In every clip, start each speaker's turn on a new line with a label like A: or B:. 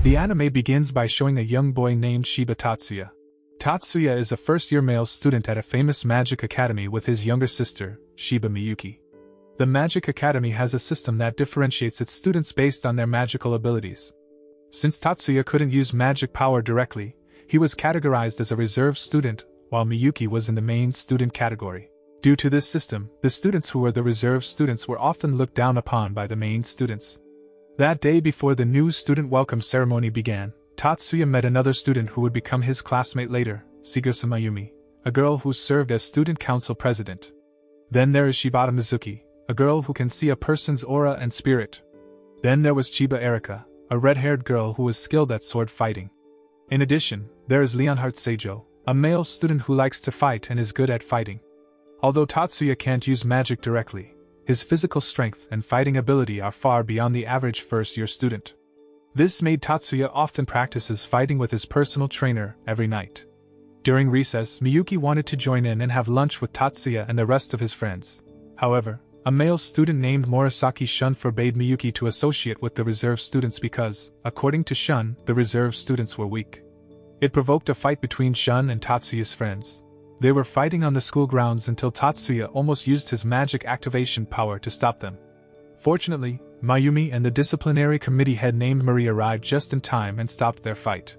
A: The anime begins by showing a young boy named Shiba Tatsuya. Tatsuya is a first-year male student at a famous magic academy with his younger sister, Shiba Miyuki. The Magic Academy has a system that differentiates its students based on their magical abilities. Since Tatsuya couldn't use magic power directly, he was categorized as a reserve student, while Miyuki was in the main student category. Due to this system, the students who were the reserve students were often looked down upon by the main students. That day before the new student welcome ceremony began, Tatsuya met another student who would become his classmate later, Shigasa Mayumi, a girl who served as student council president. Then there is Shibata Mizuki, a girl who can see a person's aura and spirit. Then there was Chiba Erika, a red-haired girl who was skilled at sword fighting. In addition, there is Leonhardt Seijo, a male student who likes to fight and is good at fighting. Although Tatsuya can't use magic directly, his physical strength and fighting ability are far beyond the average first-year student. This made Tatsuya often practices fighting with his personal trainer every night. During recess, Miyuki wanted to join in and have lunch with Tatsuya and the rest of his friends. However, a male student named Morisaki Shun forbade Miyuki to associate with the reserve students because, according to Shun, the reserve students were weak. It provoked a fight between Shun and Tatsuya's friends. They were fighting on the school grounds until Tatsuya almost used his magic activation power to stop them. Fortunately, Mayumi and the disciplinary committee head named Marie arrived just in time and stopped their fight.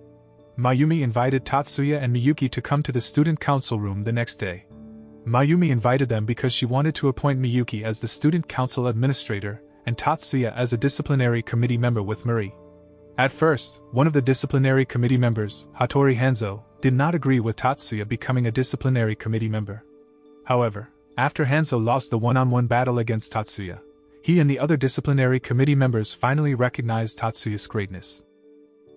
A: Mayumi invited Tatsuya and Miyuki to come to the student council room the next day. Mayumi invited them because she wanted to appoint Miyuki as the student council administrator and Tatsuya as a disciplinary committee member with Marie. At first, one of the disciplinary committee members, Hattori Hanzo, did not agree with Tatsuya becoming a disciplinary committee member. However, after Hanzo lost the one-on-one battle against Tatsuya, he and the other disciplinary committee members finally recognized Tatsuya's greatness.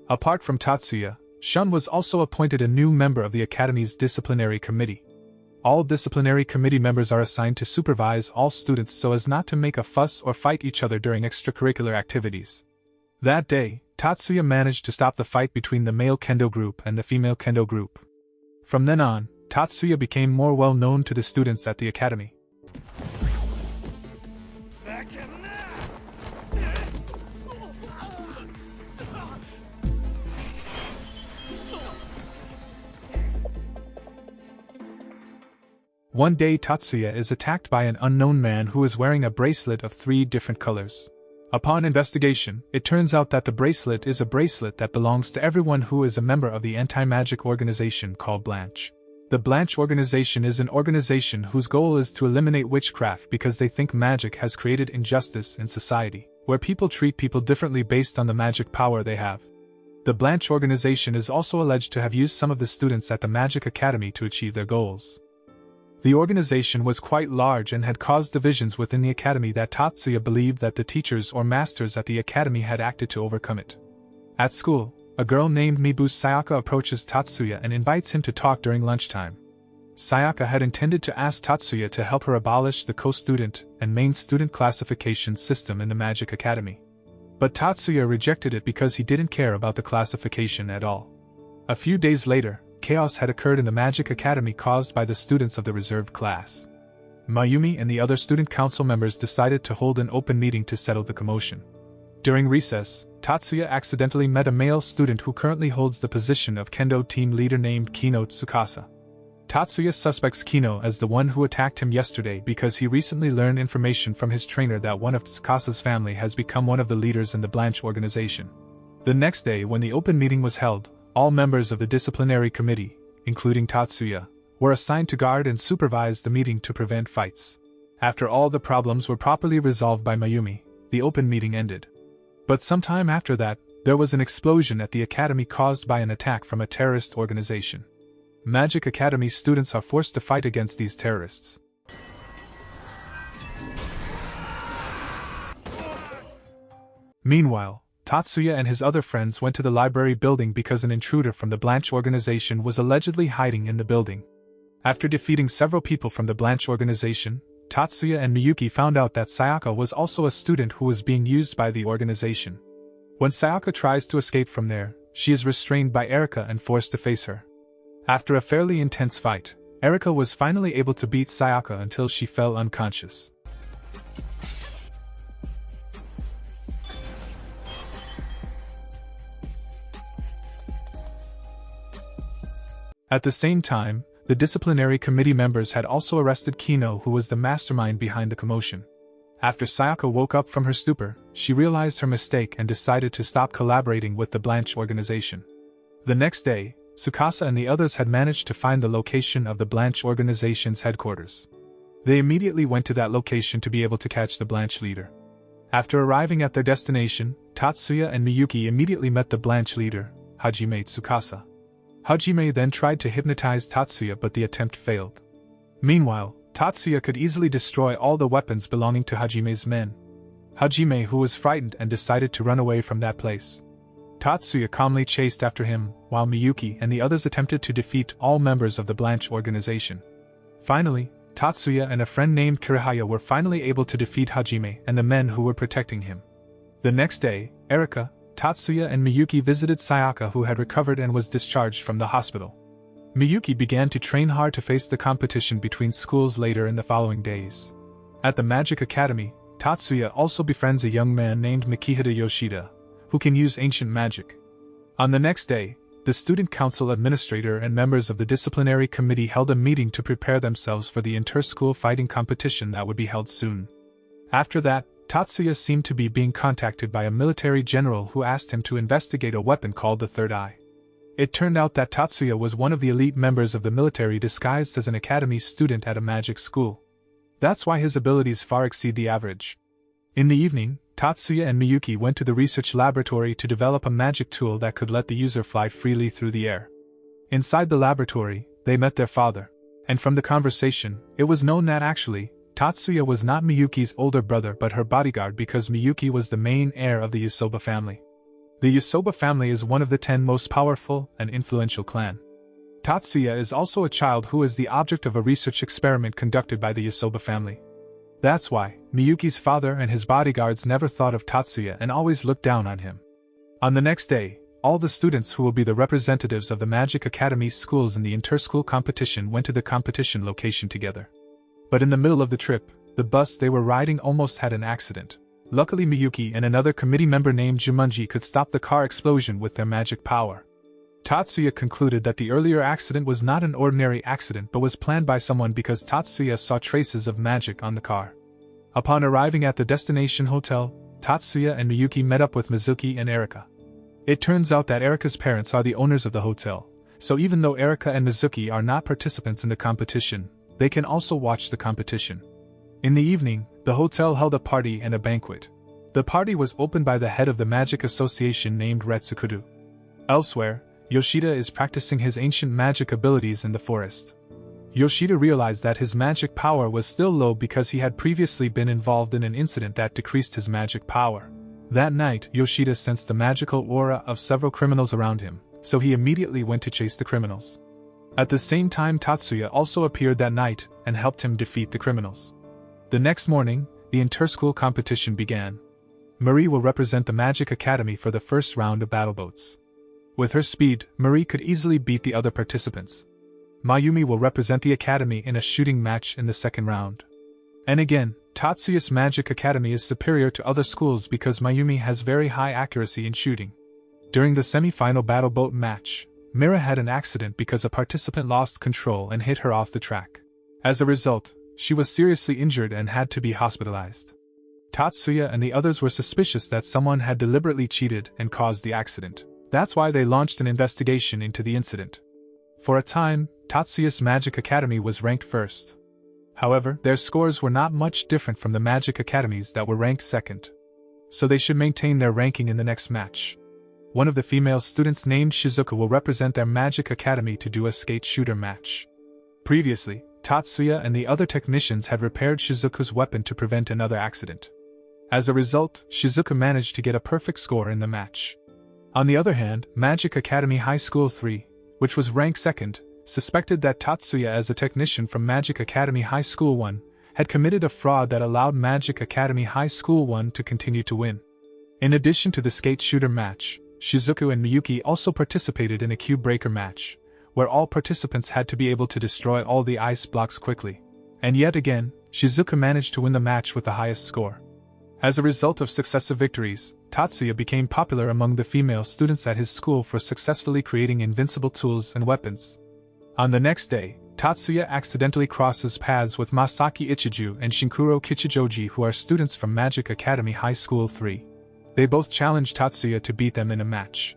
A: Apart from Tatsuya, Shun was also appointed a new member of the Academy's disciplinary committee. All disciplinary committee members are assigned to supervise all students so as not to make a fuss or fight each other during extracurricular activities. That day, Tatsuya managed to stop the fight between the male kendo group and the female kendo group. From then on, Tatsuya became more well known to the students at the academy. One day Tatsuya is attacked by an unknown man who is wearing a bracelet of 3 different colors. Upon investigation, it turns out that the bracelet is a bracelet that belongs to everyone who is a member of the anti-magic organization called Blanche. The Blanche organization is an organization whose goal is to eliminate witchcraft because they think magic has created injustice in society, where people treat people differently based on the magic power they have. The Blanche organization is also alleged to have used some of the students at the Magic Academy to achieve their goals. The organization was quite large and had caused divisions within the academy that Tatsuya believed that the teachers or masters at the academy had acted to overcome it. At school, a girl named Mibu Sayaka approaches Tatsuya and invites him to talk during lunchtime. Sayaka had intended to ask Tatsuya to help her abolish the co-student and main student classification system in the Magic Academy. But Tatsuya rejected it because he didn't care about the classification at all. A few days later, chaos had occurred in the Magic Academy caused by the students of the reserved class. Mayumi and the other student council members decided to hold an open meeting to settle the commotion. During recess, Tatsuya accidentally met a male student who currently holds the position of Kendo team leader named Kino Tsukasa. Tatsuya suspects Kino as the one who attacked him yesterday because he recently learned information from his trainer that one of Tsukasa's family has become one of the leaders in the Blanche organization. The next day, when the open meeting was held, all members of the disciplinary committee, including Tatsuya, were assigned to guard and supervise the meeting to prevent fights. After all the problems were properly resolved by Mayumi, the open meeting ended. But sometime after that, there was an explosion at the academy caused by an attack from a terrorist organization. Magic Academy students are forced to fight against these terrorists. Meanwhile, Tatsuya and his other friends went to the library building because an intruder from the Blanche organization was allegedly hiding in the building. After defeating several people from the Blanche organization, Tatsuya and Miyuki found out that Sayaka was also a student who was being used by the organization. When Sayaka tries to escape from there, she is restrained by Erika and forced to face her. After a fairly intense fight, Erika was finally able to beat Sayaka until she fell unconscious. At the same time, the disciplinary committee members had also arrested Kino, who was the mastermind behind the commotion. After Sayaka woke up from her stupor, she realized her mistake and decided to stop collaborating with the Blanche organization. The next day, Tsukasa and the others had managed to find the location of the Blanche organization's headquarters. They immediately went to that location to be able to catch the Blanche leader. After arriving at their destination, Tatsuya and Miyuki immediately met the Blanche leader, Hajime Tsukasa. Hajime then tried to hypnotize Tatsuya, but the attempt failed. Meanwhile, Tatsuya could easily destroy all the weapons belonging to Hajime's men. Hajime, who was frightened and decided to run away from that place. Tatsuya calmly chased after him, while Miyuki and the others attempted to defeat all members of the Blanche organization. Finally, Tatsuya and a friend named Kirihaya were finally able to defeat Hajime and the men who were protecting him. The next day, Erika, Tatsuya and Miyuki visited Sayaka, who had recovered and was discharged from the hospital. Miyuki began to train hard to face the competition between schools later in the following days. At the Magic Academy, Tatsuya also befriends a young man named Mikihita Yoshida, who can use ancient magic. On the next day, the student council administrator and members of the disciplinary committee held a meeting to prepare themselves for the inter-school fighting competition that would be held soon. After that, Tatsuya seemed to be being contacted by a military general who asked him to investigate a weapon called the Third Eye. It turned out that Tatsuya was one of the elite members of the military disguised as an academy student at a magic school. That's why his abilities far exceed the average. In the evening, Tatsuya and Miyuki went to the research laboratory to develop a magic tool that could let the user fly freely through the air. Inside the laboratory, they met their father, and from the conversation, it was known that actually, Tatsuya was not Miyuki's older brother but her bodyguard, because Miyuki was the main heir of the Yusoba family. The Yusoba family is one of the 10 most powerful and influential clan. Tatsuya is also a child who is the object of a research experiment conducted by the Yusoba family. That's why Miyuki's father and his bodyguards never thought of Tatsuya and always looked down on him. On the next day, all the students who will be the representatives of the Magic Academy schools in the inter-school competition went to the competition location together. But in the middle of the trip, the bus they were riding almost had an accident. Luckily, Miyuki and another committee member named Jumanji could stop the car explosion with their magic power. Tatsuya concluded that the earlier accident was not an ordinary accident but was planned by someone, because Tatsuya saw traces of magic on the car. Upon arriving at the destination hotel, Tatsuya and Miyuki met up with Mizuki and Erika. It turns out that Erika's parents are the owners of the hotel, so even though Erika and Mizuki are not participants in the competition, they can also watch the competition. In the evening, the hotel held a party and a banquet. The party was opened by the head of the Magic Association named Retsukuru. Elsewhere, Yoshida is practicing his ancient magic abilities in the forest. Yoshida realized that his magic power was still low because he had previously been involved in an incident that decreased his magic power. That night, Yoshida sensed the magical aura of several criminals around him, so he immediately went to chase the criminals. At the same time, Tatsuya also appeared that night and helped him defeat the criminals. The next morning, the inter-school competition began. Marie will represent the Magic Academy for the first round of battle boats. With her speed, Marie could easily beat the other participants. Mayumi will represent the academy in a shooting match in the second round. And again, Tatsuya's Magic Academy is superior to other schools because Mayumi has very high accuracy in shooting. During the semi-final battle boat match, Mira had an accident because a participant lost control and hit her off the track. As a result, she was seriously injured and had to be hospitalized. Tatsuya and the others were suspicious that someone had deliberately cheated and caused the accident. That's why they launched an investigation into the incident. For a time, Tatsuya's Magic Academy was ranked first. However, their scores were not much different from the Magic Academies that were ranked second. So they should maintain their ranking in the next match. One of the female students named Shizuka will represent their Magic Academy to do a skate shooter match. Previously, Tatsuya and the other technicians had repaired Shizuka's weapon to prevent another accident. As a result, Shizuka managed to get a perfect score in the match. On the other hand, Magic Academy High School 3, which was ranked second, suspected that Tatsuya, as a technician from Magic Academy High School 1, had committed a fraud that allowed Magic Academy High School 1 to continue to win. In addition to the skate shooter match, Shizuku and Miyuki also participated in a cube breaker match, where all participants had to be able to destroy all the ice blocks quickly. And yet again, Shizuka managed to win the match with the highest score. As a result of successive victories, Tatsuya became popular among the female students at his school for successfully creating invincible tools and weapons. On the next day, Tatsuya accidentally crosses paths with Masaki Ichiju and Shinkuro Kichijoji, who are students from Magic Academy High School 3. They both challenge Tatsuya to beat them in a match.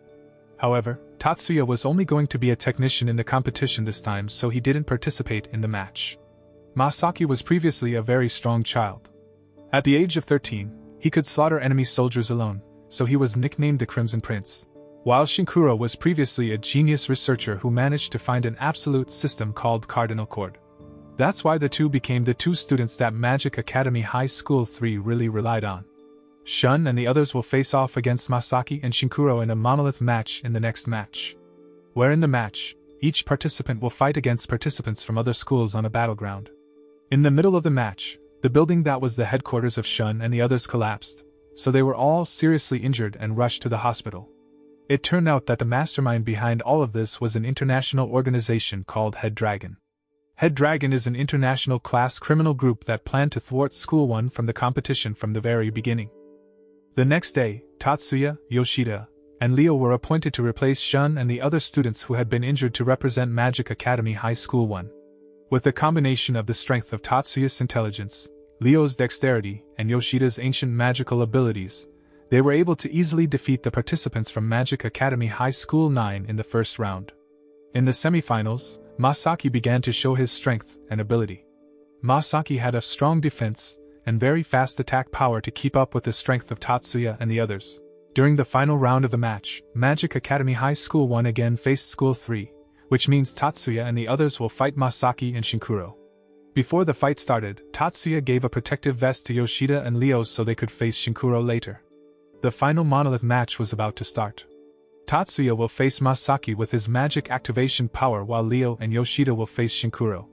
A: However, Tatsuya was only going to be a technician in the competition this time, so he didn't participate in the match. Masaki was previously a very strong child. At the age of 13, he could slaughter enemy soldiers alone, so he was nicknamed the Crimson Prince. While Shinkuro was previously a genius researcher who managed to find an absolute system called Cardinal Chord. That's why the two became the two students that Magic Academy High School 3 really relied on. Shun and the others will face off against Masaki and Shinkuro in a monolith match in the next match. Where in the match, each participant will fight against participants from other schools on a battleground. In the middle of the match, the building that was the headquarters of Shun and the others collapsed, so they were all seriously injured and rushed to the hospital. It turned out that the mastermind behind all of this was an international organization called Head Dragon. Head Dragon is an international class criminal group that planned to thwart School 1 from the competition from the very beginning. The next day, Tatsuya, Yoshida, and Leo were appointed to replace Shun and the other students who had been injured to represent Magic Academy High School 1. With the combination of the strength of Tatsuya's intelligence, Leo's dexterity, and Yoshida's ancient magical abilities, they were able to easily defeat the participants from Magic Academy High School 9 in the first round. In the semifinals, Masaki began to show his strength and ability. Masaki had a strong defense and very fast attack power to keep up with the strength of Tatsuya and the others. During the final round of the match, Magic Academy High School 1 again faced School 3, which means Tatsuya and the others will fight Masaki and Shinkuro. Before the fight started, Tatsuya gave a protective vest to Yoshida and Leo so they could face Shinkuro later. The final monolith match was about to start. Tatsuya will face Masaki with his magic activation power while Leo and Yoshida will face Shinkuro.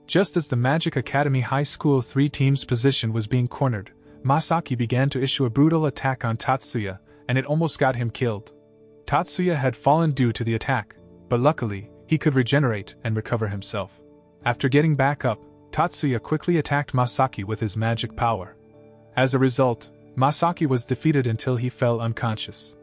A: Just as the Magic Academy High School 3 team's position was being cornered, Masaki began to issue a brutal attack on Tatsuya, and it almost got him killed. Tatsuya had fallen due to the attack, but luckily, he could regenerate and recover himself. After getting back up, Tatsuya quickly attacked Masaki with his magic power. As a result, Masaki was defeated until he fell unconscious.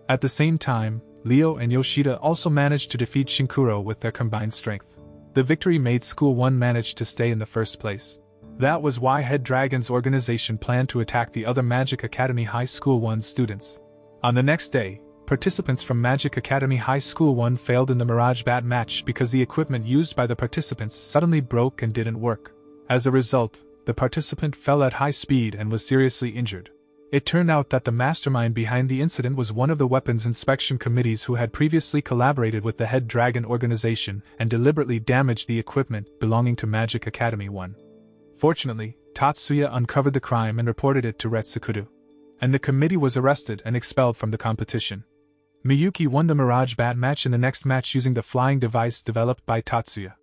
A: At the same time, Leo and Yoshida also managed to defeat Shinkuro with their combined strength. The victory made School 1 manage to stay in the first place. That was why Head Dragon's organization planned to attack the other Magic Academy High School 1 students. On the next day, participants from Magic Academy High School 1 failed in the Mirage Bat match because the equipment used by the participants suddenly broke and didn't work. As a result, the participant fell at high speed and was seriously injured. It turned out that the mastermind behind the incident was one of the weapons inspection committees who had previously collaborated with the Head Dragon organization and deliberately damaged the equipment belonging to Magic Academy 1. Fortunately, Tatsuya uncovered the crime and reported it to Retsukudo, and the committee was arrested and expelled from the competition. Miyuki won the Mirage Bat match in the next match using the flying device developed by Tatsuya.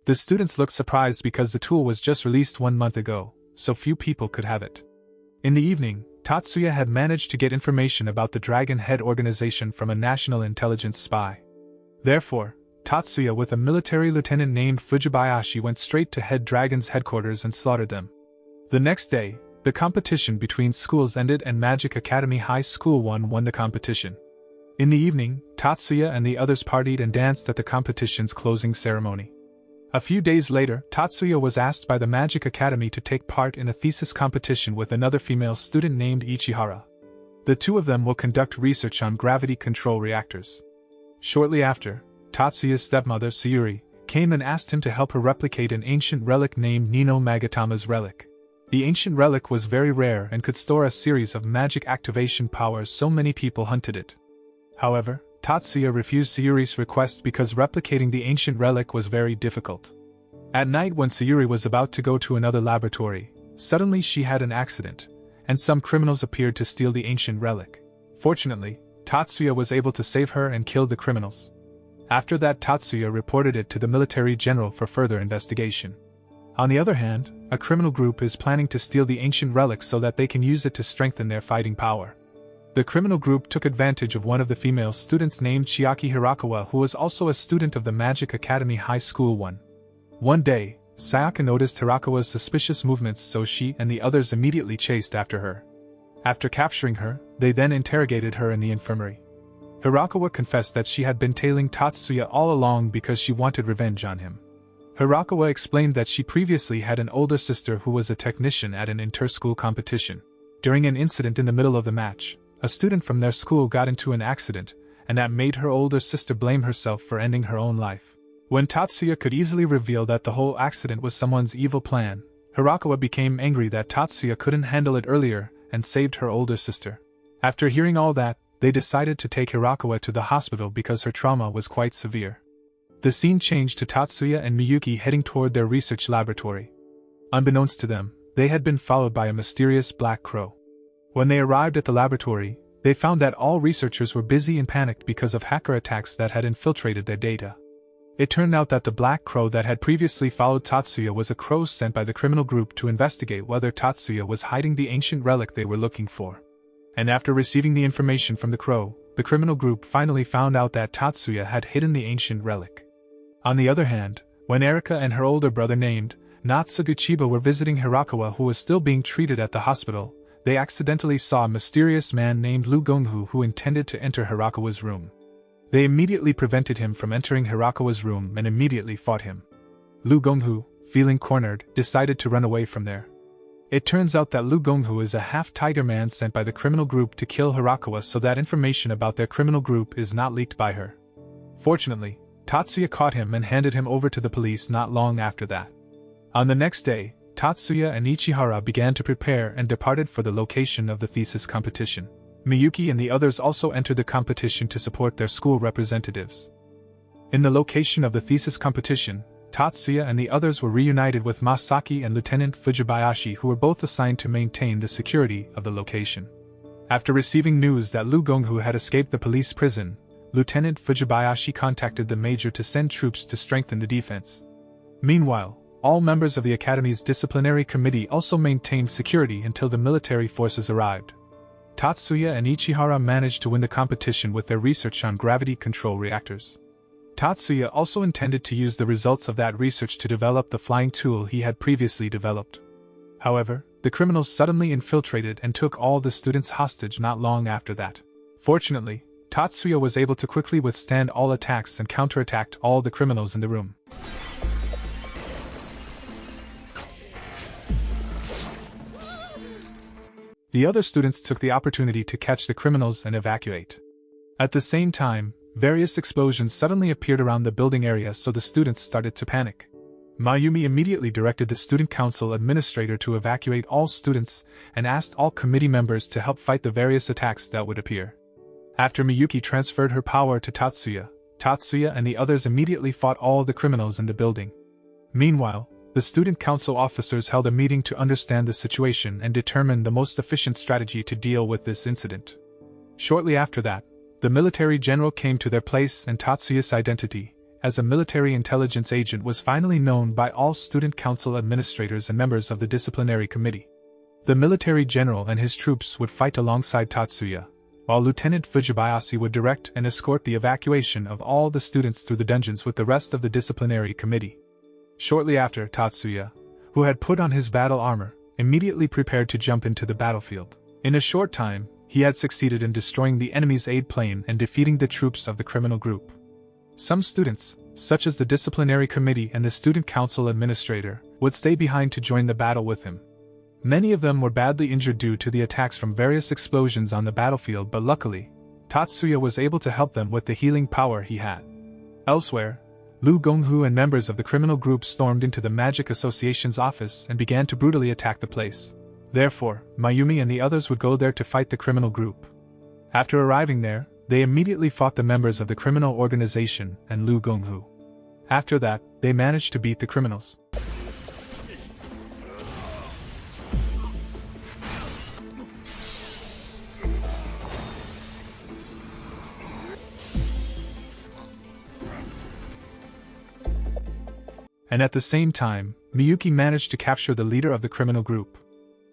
A: The students looked surprised because the tool was just released 1 month ago, so few people could have it. In the evening, Tatsuya had managed to get information about the Dragon Head organization from a national intelligence spy. Therefore, Tatsuya with a military lieutenant named Fujibayashi went straight to Head Dragon's headquarters and slaughtered them. The next day, the competition between schools ended and Magic Academy High School 1 won the competition. In the evening, Tatsuya and the others partied and danced at the competition's closing ceremony. A few days later, Tatsuya was asked by the Magic Academy to take part in a thesis competition with another female student named Ichihara. The two of them will conduct research on gravity control reactors. Shortly after, Tatsuya's stepmother, Sayuri, came and asked him to help her replicate an ancient relic named Nino Magatama's relic. The ancient relic was very rare and could store a series of magic activation powers, so many people hunted it. However, Tatsuya refused Sayuri's request because replicating the ancient relic was very difficult. At night, when Sayuri was about to go to another laboratory, suddenly she had an accident, and some criminals appeared to steal the ancient relic. Fortunately, Tatsuya was able to save her and kill the criminals. After that, Tatsuya reported it to the military general for further investigation. On the other hand, a criminal group is planning to steal the ancient relic so that they can use it to strengthen their fighting power. The criminal group took advantage of one of the female students named Chiaki Hirakawa, who was also a student of the Magic Academy High School 1. One day, Sayaka noticed Hirakawa's suspicious movements, so she and the others immediately chased after her. After capturing her, they then interrogated her in the infirmary. Hirakawa confessed that she had been tailing Tatsuya all along because she wanted revenge on him. Hirakawa explained that she previously had an older sister who was a technician at an inter-school competition. During an incident in the middle of the match, a student from their school got into an accident, and that made her older sister blame herself for ending her own life. When Tatsuya could easily reveal that the whole accident was someone's evil plan, Hirakawa became angry that Tatsuya couldn't handle it earlier and saved her older sister. After hearing all that, they decided to take Hirakawa to the hospital because her trauma was quite severe. The scene changed to Tatsuya and Miyuki heading toward their research laboratory. Unbeknownst to them, they had been followed by a mysterious black crow. When they arrived at the laboratory, they found that all researchers were busy and panicked because of hacker attacks that had infiltrated their data. It turned out that the black crow that had previously followed Tatsuya was a crow sent by the criminal group to investigate whether Tatsuya was hiding the ancient relic they were looking for. And after receiving the information from the crow, the criminal group finally found out that Tatsuya had hidden the ancient relic. On the other hand, when Erika and her older brother named Natsugu Chiba were visiting Hirakawa, who was still being treated at the hospital, they accidentally saw a mysterious man named Lu Gonghu who intended to enter Hirakawa's room. They immediately prevented him from entering Hirakawa's room and immediately fought him. Lu Gonghu, feeling cornered, decided to run away from there. It turns out that Lu Gonghu is a half-tiger man sent by the criminal group to kill Hirakawa so that information about their criminal group is not leaked by her. Fortunately, Tatsuya caught him and handed him over to the police not long after that. On the next day, Tatsuya and Ichihara began to prepare and departed for the location of the thesis competition. Miyuki and the others also entered the competition to support their school representatives. In the location of the thesis competition, Tatsuya and the others were reunited with Masaki and Lieutenant Fujibayashi, who were both assigned to maintain the security of the location. After receiving news that Lu Gonghu had escaped the police prison, Lieutenant Fujibayashi contacted the major to send troops to strengthen the defense. Meanwhile, all members of the Academy's disciplinary committee also maintained security until the military forces arrived. Tatsuya and Ichihara managed to win the competition with their research on gravity control reactors. Tatsuya also intended to use the results of that research to develop the flying tool he had previously developed. However, the criminals suddenly infiltrated and took all the students hostage not long after that. Fortunately, Tatsuya was able to quickly withstand all attacks and counterattacked all the criminals in the room. The other students took the opportunity to catch the criminals and evacuate. At the same time, various explosions suddenly appeared around the building area, so the students started to panic. Mayumi immediately directed the student council administrator to evacuate all students and asked all committee members to help fight the various attacks that would appear. After Miyuki transferred her power to Tatsuya, Tatsuya and the others immediately fought all the criminals in the building. Meanwhile, the student council officers held a meeting to understand the situation and determine the most efficient strategy to deal with this incident. Shortly after that, the military general came to their place and Tatsuya's identity as a military intelligence agent was finally known by all student council administrators and members of the disciplinary committee. The military general and his troops would fight alongside Tatsuya, while Lieutenant Fujibayashi would direct and escort the evacuation of all the students through the dungeons with the rest of the disciplinary committee. Shortly after, Tatsuya, who had put on his battle armor, immediately prepared to jump into the battlefield. In a short time, he had succeeded in destroying the enemy's aid plane and defeating the troops of the criminal group. Some students, such as the disciplinary committee and the student council administrator, would stay behind to join the battle with him. Many of them were badly injured due to the attacks from various explosions on the battlefield, but luckily, Tatsuya was able to help them with the healing power he had. Elsewhere, Lu Gonghu and members of the criminal group stormed into the Magic Association's office and began to brutally attack the place. Therefore, Mayumi and the others would go there to fight the criminal group. After arriving there, they immediately fought the members of the criminal organization and Lu Gonghu. After that, they managed to beat the criminals. And at the same time, Miyuki managed to capture the leader of the criminal group.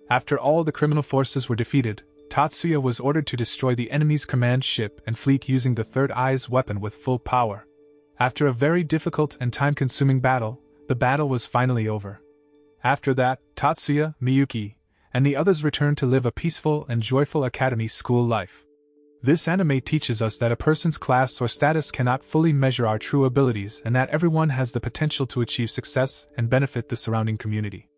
A: After all the criminal forces were defeated, Tatsuya was ordered to destroy the enemy's command ship and fleet using the Third Eye's weapon with full power. After a very difficult and time-consuming battle, the battle was finally over. After that, Tatsuya, Miyuki, and the others returned to live a peaceful and joyful academy school life. This anime teaches us that a person's class or status cannot fully measure our true abilities and that everyone has the potential to achieve success and benefit the surrounding community.